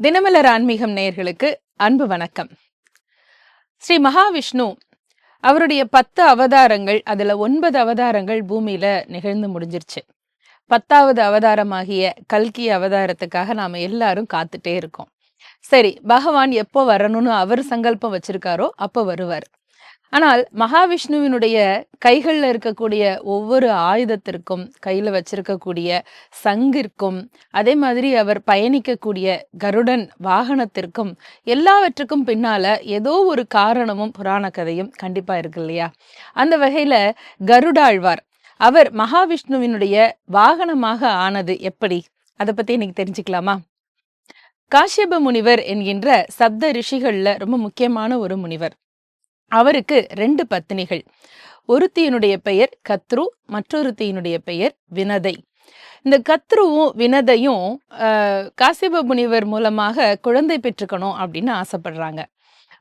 தினமலர் ஆன்மீகம் நேயர்களுக்கு அன்பு வணக்கம். ஸ்ரீ மகாவிஷ்ணு அவருடைய 10 அவதாரங்கள், அதுல 9 அவதாரங்கள் பூமியில நிகழ்ந்து முடிஞ்சிருச்சு. 10வது அவதாரமாகிய கல்கி அவதாரத்துக்காக நாம எல்லாரும் காத்துட்டே இருக்கோம். சரி, பகவான் எப்போ வரணும்னு அவர் சங்கல்பம் வச்சிருக்காரோ அப்போ வருவார். ஆனால் மகாவிஷ்ணுவினுடைய கைகளில் இருக்கக்கூடிய ஒவ்வொரு ஆயுதத்திற்கும், கையில் வச்சிருக்கக்கூடிய சங்கிற்கும், அதே மாதிரி அவர் பயணிக்கக்கூடிய கருடன் வாகனத்திற்கும் எல்லாவற்றுக்கும் பின்னால ஏதோ ஒரு காரணமும் புராண கதையும் கண்டிப்பா இருக்கு இல்லையா? அந்த வகையில கருடாழ்வார் அவர் மகாவிஷ்ணுவினுடைய வாகனமாக ஆனது எப்படி? அதை பத்தி இன்னைக்கு தெரிஞ்சுக்கலாமா? காஷ்யப முனிவர் என்கின்ற சப்த ரிஷிகள்ல ரொம்ப முக்கியமான ஒரு முனிவர். அவருக்கு 2 பத்னிகள். ஒருத்தியினுடைய பெயர் கத்ரு, மற்றொருத்தியினுடைய பெயர் வினதை. இந்த கத்ருவும் வினதையும் காஷ்யப முனிவர் மூலமாக குழந்தை பெற்றுக்கணும் அப்படின்னு ஆசைப்படுறாங்க.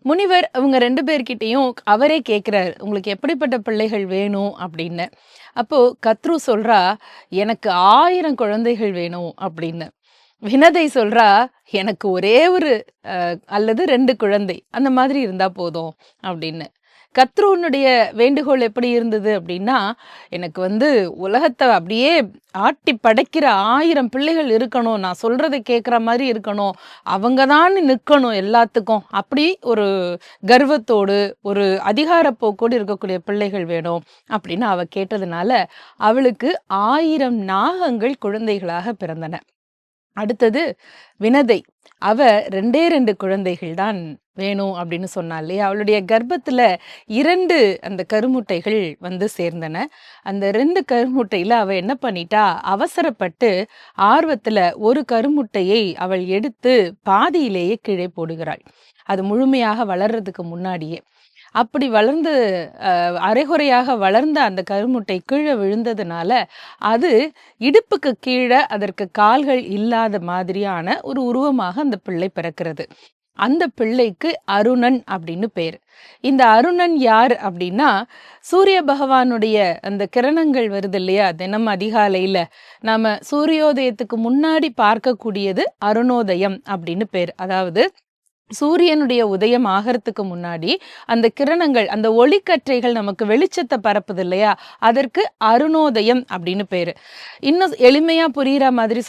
முனிவர் அவங்க 2 பேர்கிட்டையும் அவரே கேட்கிறார், உங்களுக்கு எப்படிப்பட்ட பிள்ளைகள் வேணும் அப்படின்னு. அப்போ கத்ரு சொல்றா, எனக்கு 1000 குழந்தைகள் வேணும் அப்படின்னு. வினதை சொல்றா, எனக்கு ஒரே ஒரு அல்லது 2 குழந்தை அந்த மாதிரி இருந்தா போதும் அப்படின்னு. கத்ருனுடைய வேண்டுகோள் எப்படி இருந்தது அப்படின்னா, எனக்கு உலகத்தை அப்படியே ஆட்டி படைக்கிற 1000 பிள்ளைகள் இருக்கணும், நான் சொல்றதை கேட்குற மாதிரி இருக்கணும், அவங்க தான் நிற்கணும் எல்லாத்துக்கும், அப்படி ஒரு கர்வத்தோடு ஒரு அதிகார போக்கோடு இருக்கக்கூடிய பிள்ளைகள் வேணும் அப்படின்னு அவ கேட்டதுனால அவளுக்கு 1000 நாகங்கள் குழந்தைகளாக பிறந்தன. அடுத்தது வினதை, அவ 2 குழந்தைகள் தான் வேணும் அப்படின்னு சொன்னா இல்லையா? அவளுடைய கர்ப்பத்துல 2 அந்த கருமுட்டைகள் சேர்ந்தன. அந்த 2 கருமுட்டையில அவ என்ன பண்ணிட்டா, அவசரப்பட்டு ஆர்வத்துல ஒரு கருமுட்டையை அவள் எடுத்து பாதியிலேயே கீழே போடுகிறாள். அது முழுமையாக வளர்றதுக்கு முன்னாடியே. அப்படி வளர்ந்து அரைகுறையாக வளர்ந்த அந்த கருமுட்டை கீழே விழுந்ததுனால அது இடுப்புக்கு கீழே அதற்கு கால்கள் இல்லாத மாதிரியான ஒரு உருவமாக அந்த பிள்ளை பிறக்கிறது. அந்த பிள்ளைக்கு அருணன் அப்படின்னு பேர். இந்த அருணன் யார் அப்படின்னா, சூரிய பகவானுடைய அந்த கிரணங்கள் வருது இல்லையா, தினம் அதிகாலையில நாம சூரியோதயத்துக்கு முன்னாடி பார்க்கக்கூடியது அருணோதயம் அப்படின்னு பேர். அதாவது சூரியனுடைய உதயம் ஆகிறதுக்கு முன்னாடி அந்த கிரணங்கள், அந்த ஒளிக்கற்றைகள் நமக்கு வெளிச்சத்தை பரப்புது இல்லையா, அதற்கு அருணோதயம் அப்படின்னு பேரு. இன்னும் எளிமையா புரியுற மாதிரி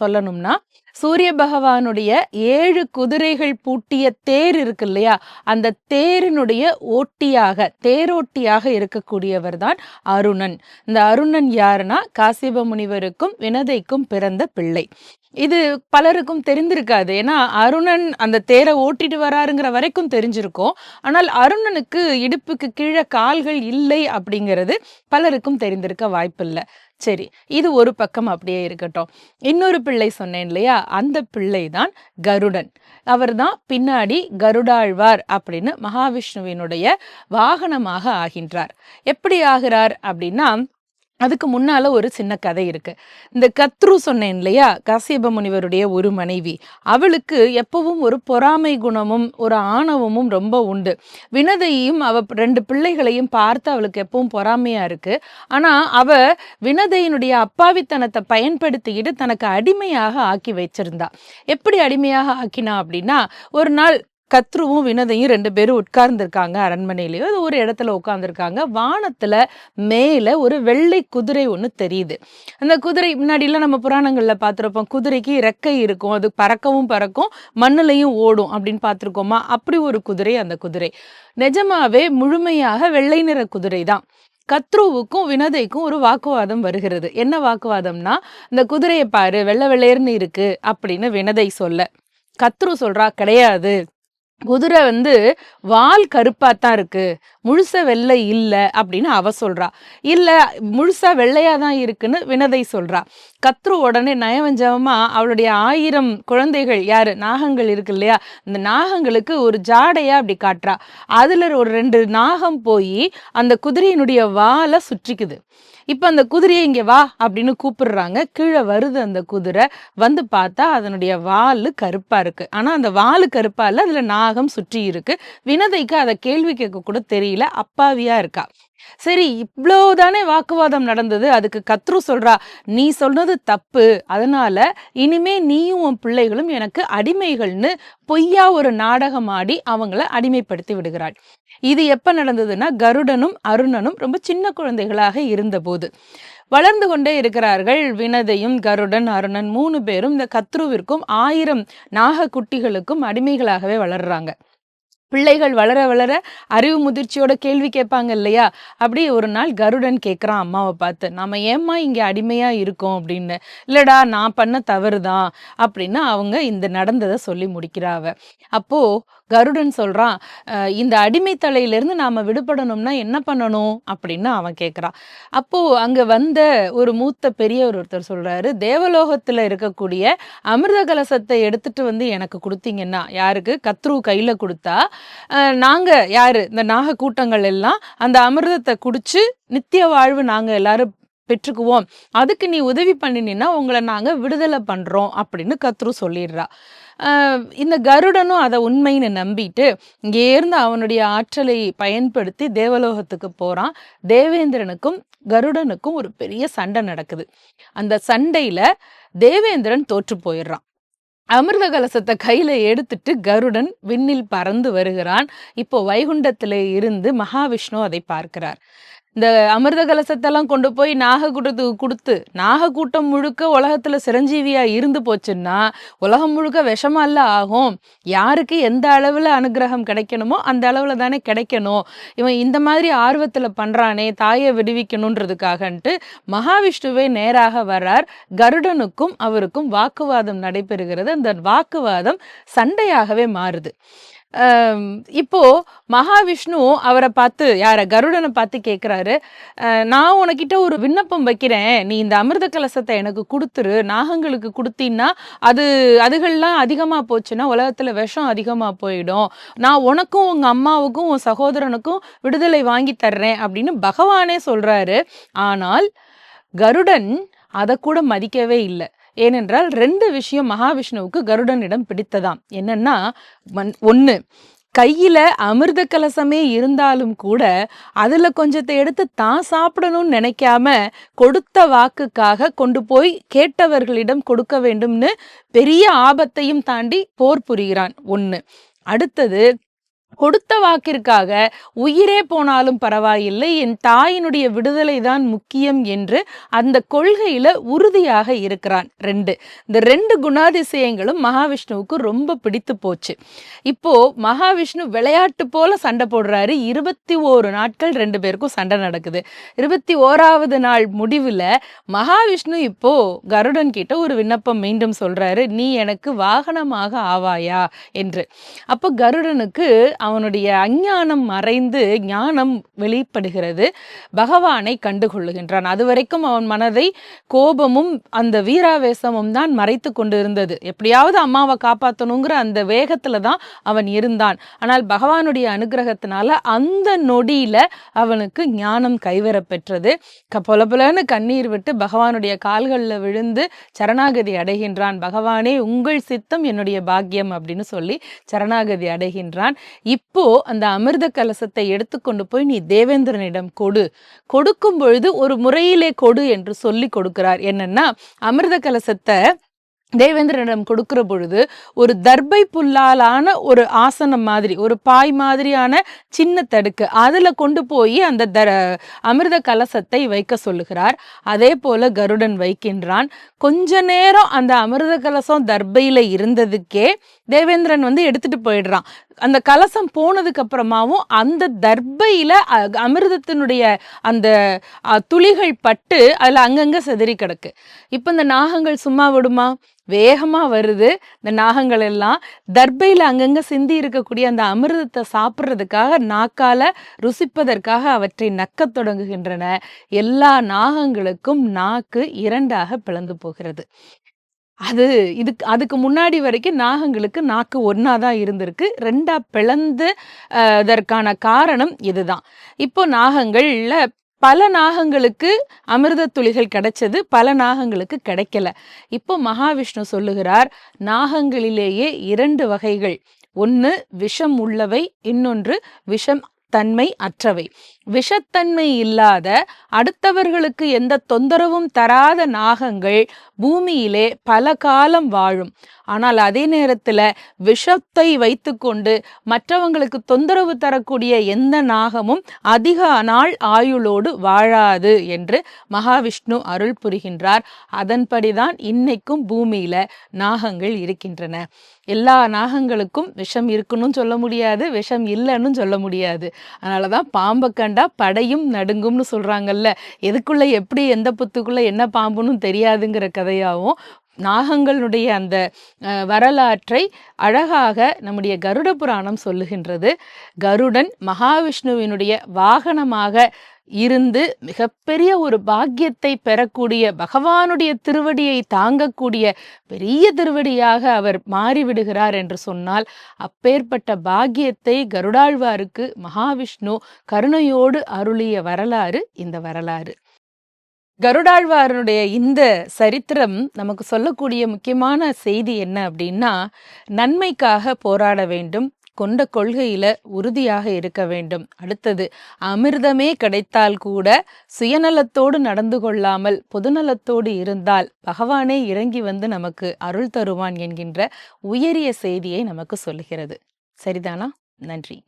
சொல்லணும்னா, சூரிய பகவானுடைய 7 குதிரைகள் பூட்டிய தேர் இருக்கு இல்லையா, அந்த தேரினுடைய தேரோட்டியாக இருக்கக்கூடியவர் தான் அருணன். இந்த அருணன் யாருன்னா, காஷ்யப முனிவருக்கும் வினதைக்கும் பிறந்த பிள்ளை. இது பலருக்கும் தெரிந்திருக்காது. ஏன்னா அருணன் அந்த தேரை ஓட்டிட்டு வராருங்கிற வரைக்கும் தெரிஞ்சிருக்கும். ஆனால் அருணனுக்கு இடுப்புக்கு கீழே கால்கள் இல்லை அப்படிங்கிறது பலருக்கும் தெரிந்திருக்க வாய்ப்பில்லை. சரி, இது ஒரு பக்கம் அப்படியே இருக்கட்டும். இன்னொரு பிள்ளை சொன்னேன் இல்லையா, அந்த பிள்ளை தான் கருடன். அவர் தான் பின்னாடி கருடாழ்வார் அப்படின்னு மகாவிஷ்ணுவினுடைய வாகனமாக ஆகின்றார். எப்படி ஆகிறார் அப்படின்னா, அதுக்கு முன்னால ஒரு சின்ன கதை இருக்கு. இந்த கத்ரு சொன்னேன் இல்லையா, காஷ்யப முனிவருடைய ஒரு மனைவி, அவளுக்கு எப்பவும் ஒரு பொறாமை குணமும் ஒரு ஆணவமும் ரொம்ப உண்டு. வினதையும் அவ 2 பிள்ளைகளையும் பார்த்து அவளுக்கு எப்பவும் பொறாமையா இருக்கு. ஆனா அவ வினதையினுடைய அப்பாவித்தனத்தை பயன்படுத்திக்கிட்டு தனக்கு அடிமையாக ஆக்கி வச்சிருந்தா. எப்படி அடிமையாக ஆக்கினா அப்படின்னா, ஒரு நாள் கத்ருவும் வினதையும் 2 பேரும் உட்கார்ந்துருக்காங்க அரண்மனையிலேயோ ஒரு இடத்துல உட்கார்ந்துருக்காங்க. வானத்துல மேல ஒரு வெள்ளை குதிரை ஒண்ணு தெரியுது. அந்த குதிரை முன்னாடிலாம் நம்ம புராணங்கள்ல பார்த்திருப்போம், குதிரைக்கு இறக்கை இருக்கும், அது பறக்கவும் பறக்கும், மண்ணுலையும் ஓடும் அப்படின்னு பார்த்திருக்கோமா? அப்படி ஒரு குதிரை அந்த குதிரை. நிஜமாவே முழுமையாக வெள்ளை நிற குதிரை தான். கத்ருவுக்கும் வினதைக்கும் ஒரு வாக்குவாதம் வருகிறது. என்ன வாக்குவாதம்னா, இந்த குதிரையை பாரு வெள்ளை வெள்ளையர்னு இருக்கு அப்படின்னு வினதை சொல்ல, கத்ரு சொல்றா, கிடையாது, குதிரை வால் கருப்பாத்தான் இருக்கு, முழுசா வெள்ளை இல்லை அப்படின்னு அவ சொல்றா. இல்ல, முழுசா வெள்ளையா தான் இருக்குன்னு வினதை சொல்றா. கத்ரு உடனே நயவஞ்சகமா அவளுடைய 1000 குழந்தைகள், யாரு நாகங்கள் இருக்கு இல்லையா, இந்த நாகங்களுக்கு ஒரு ஜாடையா அப்படி காட்டுறா. அதுல ஒரு 2 நாகம் போய் அந்த குதிரையினுடைய வாலை சுற்றிக்குது. இப்ப அந்த குதிரையை இங்க வா அப்படின்னு கூப்பிடுறாங்க. கீழே வருது அந்த குதிரை. பார்த்தா அதனுடைய வாலு கருப்பா இருக்கு. ஆனா அந்த வாலு கருப்பா இல்ல, அதுல நாகம் சுற்றி இருக்கு. வினதைக்கு அதை கேள்வி கேட்க கூட தெரியல, அப்பாவியா இருக்கா. சரி, இவ்வளவுதானே வாக்குவாதம் நடந்தது. அதுக்கு கத்ரு சொல்றா, நீ சொன்னது தப்பு, அதனால இனிமே நீயும் உன் பிள்ளைகளும் எனக்கு அடிமைகள்னு பொய்யா ஒரு நாடகம் ஆடி அவங்கள அடிமைப்படுத்தி விடுகிறாள். இது எப்ப நடந்ததுன்னா, கருடனும் அருணனும் ரொம்ப சின்ன குழந்தைகளாக இருந்தபோது. வளர்ந்து கொண்டே இருக்கிறார்கள். வினதையும் கருடன், அருணன் 3 பேரும் இந்த கத்ருவிற்கும் 1000 நாக குட்டிகளுக்கும் அடிமைகளாகவே வளர்றாங்க. பிள்ளைகள் வளர வளர அறிவு முதிர்ச்சியோட கேள்வி கேட்பாங்க இல்லையா? அப்படி ஒரு நாள் கருடன் கேட்குறான் அம்மாவை பார்த்து, நாம ஏம்மா இங்கே அடிமையா இருக்கோம் அப்படின்னு. இல்லடா, நான் பண்ண தவறுதான் அப்படின்னு அவங்க இந்த நடந்ததை சொல்லி முடிக்கிறாவ. அப்போ கருடன் சொல்றான், இந்த அடிமை தலையிலிருந்து நாம விடுபடணும்னா என்ன பண்ணணும் அப்படின்னு அவன் கேட்குறான். அப்போ அங்க வந்த ஒரு மூத்த பெரியவர் ஒருத்தர் சொல்றாரு, தேவலோகத்துல இருக்கக்கூடிய அமிர்த கலசத்தை எடுத்துட்டு வந்து எனக்கு கொடுத்தீங்கன்னா, யாருக்கு? கத்ரு கையில கொடுத்தா நாங்க யாரு இந்த நாக கூட்டங்கள் எல்லாம் அந்த அமிர்தத்தை குடிச்சு நித்திய வாழ்வு நாங்க எல்லாரும் பெற்றுக்குவோம். அதுக்கு நீ உதவி பண்ணினா உங்களை நாங்க விடுதலை பண்றோம் அப்படின்னு கத்ரு சொல்லிடுறா. இந்த கருடனும் அதை உண்மைன்னு நம்பிட்டு இங்கே இருந்து அவனுடைய ஆற்றலை பயன்படுத்தி தேவலோகத்துக்கு போறான். தேவேந்திரனுக்கும் கருடனுக்கும் ஒரு பெரிய சண்டை நடக்குது. அந்த சண்டையில தேவேந்திரன் தோற்று போயிடுறான். அமிர்த கலசத்தை கையில எடுத்துட்டு கருடன் விண்ணில் பறந்து வருகிறான். இப்போ வைகுண்டத்திலே இருந்து மகாவிஷ்ணு அதை பார்க்கிறார். இந்த அமிர்த கலசத்தெல்லாம் கொண்டு போய் நாகக்கூட்டத்துக்கு கொடுத்து நாகக்கூட்டம் முழுக்க உலகத்துல சிரஞ்சீவியா இருந்து போச்சுன்னா உலகம் முழுக்க விஷமல்ல ஆகும். யாருக்கு எந்த அளவுல அனுகிரகம் கிடைக்கணுமோ அந்த அளவுல தானே கிடைக்கணும். இவன் இந்த மாதிரி ஆர்வத்துல பண்றானே, தாயை விடுவிக்கணுன்றதுக்காகன்ட்டு மகாவிஷ்ணுவே நேராக வர்றார். கருடனுக்கும் அவருக்கும் வாக்குவாதம் நடைபெறுகிறது. அந்த வாக்குவாதம் சண்டையாகவே மாறுது. இப்போ மகாவிஷ்ணு அவரை பார்த்து, யார கருடனை பார்த்து கேட்குறாரு, நான் உனக்கிட்ட ஒரு விண்ணப்பம் வைக்கிறேன், நீ இந்த அமிர்த கலசத்தை எனக்கு கொடுத்துரு, நாகங்களுக்கு கொடுத்தீன்னா அதுகள்லாம் அதிகமாக போச்சுன்னா உலகத்துல விஷம் அதிகமாக போயிடும், நான் உனக்கும் உங்க அம்மாவுக்கும் உன் சகோதரனுக்கும் விடுதலை வாங்கி தர்றேன் அப்படின்னு பகவானே சொல்றாரு. ஆனால் கருடன் அதை கூட மதிக்கவே இல்லை. ஏனென்றால் 2 விஷயம் மகாவிஷ்ணுவுக்கு கருடனிடம் பிடித்ததாம். என்னன்னா, 1, கையில அமிர்த கலசமே இருந்தாலும் கூட அதுல கொஞ்சத்தை எடுத்து தான் சாப்பிடணும்னு நினைக்காம கொடுத்த வாக்குக்காக கொண்டு போய் கேட்டவர்களிடம் கொடுக்க வேண்டும்னு பெரிய ஆபத்தையும் தாண்டி போர் புரிகிறான். 1. அடுத்தது, கொடுத்த வாக்கிற்காக உயிரே போனாலும் பரவாயில்லை, என் தாயினுடைய விடுதலை தான் முக்கியம் என்று அந்த கொள்கையில உறுதியாக இருக்கிறான். 2. இந்த 2 குணாதிசயங்களும் மகாவிஷ்ணுவுக்கு ரொம்ப பிடித்து போச்சு. இப்போ மகாவிஷ்ணு விளையாட்டு போல சண்டை போடுறாரு. 21 நாட்கள் 2 பேருக்கும் சண்டை நடக்குது. 21வது நாள் முடிவுல மகாவிஷ்ணு இப்போ கருடன் கிட்ட ஒரு விண்ணப்பம் மீண்டும் சொல்றாரு, நீ எனக்கு வாகனமாக ஆவாயா என்று. அப்போ கருடனுக்கு அவனுடைய அஞ்ஞானம் மறைந்து ஞானம் வெளிப்படுகிறது. பகவானை கண்டுகொள்ளுகின்றான். அதுவரைக்கும் அவன் மனதை கோபமும் அந்த வீராவேசமும் தான் மறைத்து கொண்டு இருந்தது. எப்படியாவது அம்மாவை காப்பாற்றணுங்கிற அந்த வேகத்துல தான் அவன் இருந்தான். ஆனால் பகவானுடைய அனுகிரகத்தினால அந்த நொடியில அவனுக்கு ஞானம் கைவர பெற்றது. பொலபொலன்னு கண்ணீர் விட்டு பகவானுடைய கால்களில் விழுந்து சரணாகதி அடைகின்றான். பகவானே, உங்கள் சித்தம் என்னுடைய பாக்கியம் அப்படின்னு சொல்லி சரணாகதி அடைகின்றான். இப்போ அந்த அமிர்த கலசத்தை எடுத்துக்கொண்டு போய் நீ தேவேந்திரனிடம் கொடுக்கும் பொழுது ஒரு முறையிலே கொடு என்று சொல்லி கொடுக்கிறார். என்னன்னா, அமிர்த கலசத்தை தேவேந்திரனிடம் கொடுக்கிற பொழுது ஒரு தர்பை புல்லாலான ஒரு ஆசனம் மாதிரி, ஒரு பாய் மாதிரியான சின்ன தடுக்கு, அதுல கொண்டு போய் அந்த அமிர்த கலசத்தை வைக்க சொல்லுகிறார். அதே போல கருடன் வைக்கின்றான். கொஞ்ச நேரம் அந்த அமிர்த கலசம் தர்பையில இருந்ததுக்கே தேவேந்திரன் எடுத்துட்டு போயிடுறான். அந்த கலசம் போனதுக்கு அப்புறமாவும் அந்த தர்பையில அமிர்தத்தினுடைய அந்த துளிகள் பட்டு அதுல அங்கங்க செதறி கிடக்கு. இப்ப இந்த நாகங்கள் சும்மா விடுமா? வேகமா வருது. இந்த நாகங்கள் எல்லாம் தர்பையில அங்கங்க சிந்தி இருக்கக்கூடிய அந்த அமிர்தத்தை சாப்பிட்றதுக்காக, நாக்கால ருசிப்பதற்காக அவற்றை நக்கத் தொடங்குகின்றன. எல்லா நாகங்களுக்கும் நாக்கு 2ஆக பிளந்து போகிறது. அதுக்கு முன்னாடி வரைக்கும் நாகங்களுக்கு நாக்கு 1ஆதான் இருந்திருக்கு. 2ஆ பிளந்து அதற்கான காரணம் இதுதான். இப்போ நாகங்கள்ல பல நாகங்களுக்கு அமிர்த துளிகள் கிடைச்சது, பல நாகங்களுக்கு கிடைக்கல. இப்போ மகாவிஷ்ணு சொல்லுகிறார், நாகங்களிலேயே 2 வகைகள். ஒன்று விஷம் உள்ளவை, இன்னொன்று விஷம் விஷத்தன்மை அற்றவை. விஷத்தன்மை இல்லாத, அடுத்தவர்களுக்கு எந்த தொந்தரவும் தராத நாகங்கள் பூமியிலே பல காலம் வாழும். ஆனால் அதே நேரத்துல விஷத்தை வைத்துக்கொண்டு மற்றவங்களுக்கு தொந்தரவு தரக்கூடிய எந்த நாகமும் அதிக நாள் ஆயுளோடு வாழாது என்று மகாவிஷ்ணு அருள் புரிகின்றார். அதன்படிதான் இன்னைக்கும் பூமியில நாகங்கள் இருக்கின்றன. எல்லா நாகங்களுக்கும் விஷம் இருக்குன்னு சொல்ல முடியாது, விஷம் இல்லைன்னு சொல்ல முடியாது. அதனாலதான் பாம்பை கண்டா படையும் நடுங்கும்னு சொல்றாங்கல்ல. எதுக்குள்ள எப்படி எந்த புத்துக்குள்ள என்ன பாம்புன்னு தெரியாதுங்கிற கதையாவும் நாகங்களுடைய அந்த வரலாற்றை அழகாக நம்முடைய கருட புராணம் சொல்லுகின்றது. கருடன் மகாவிஷ்ணுவினுடைய வாகனமாக இருந்து மிகப்பெரிய ஒரு பாக்கியத்தை பெறக்கூடிய, பகவானுடைய திருவடியை தாங்கக்கூடிய பெரிய திருவடியாக அவர் மாறிவிடுகிறார் என்று சொன்னால், அப்பேற்பட்ட பாக்கியத்தை கருடாழ்வாருக்கு மகாவிஷ்ணு கருணையோடு அருளிய வரலாறு இந்த வரலாறு. கருடாழ்வாரனுடைய இந்த சரித்திரம் நமக்கு சொல்லக்கூடிய முக்கியமான செய்தி என்ன அப்படின்னா, நன்மைக்காக போராட வேண்டும், கொண்ட கொள்கையில உறுதியாக இருக்க வேண்டும். அடுத்தது, அமிர்தமே கிடைத்தால் கூட சுயநலத்தோடு நடந்து கொள்ளாமல் பொதுநலத்தோடு இருந்தால் பகவானே இறங்கி வந்து நமக்கு அருள் தருவான் என்கின்ற உயரிய செய்தியை நமக்கு சொல்லுகிறது. சரிதானா? நன்றி.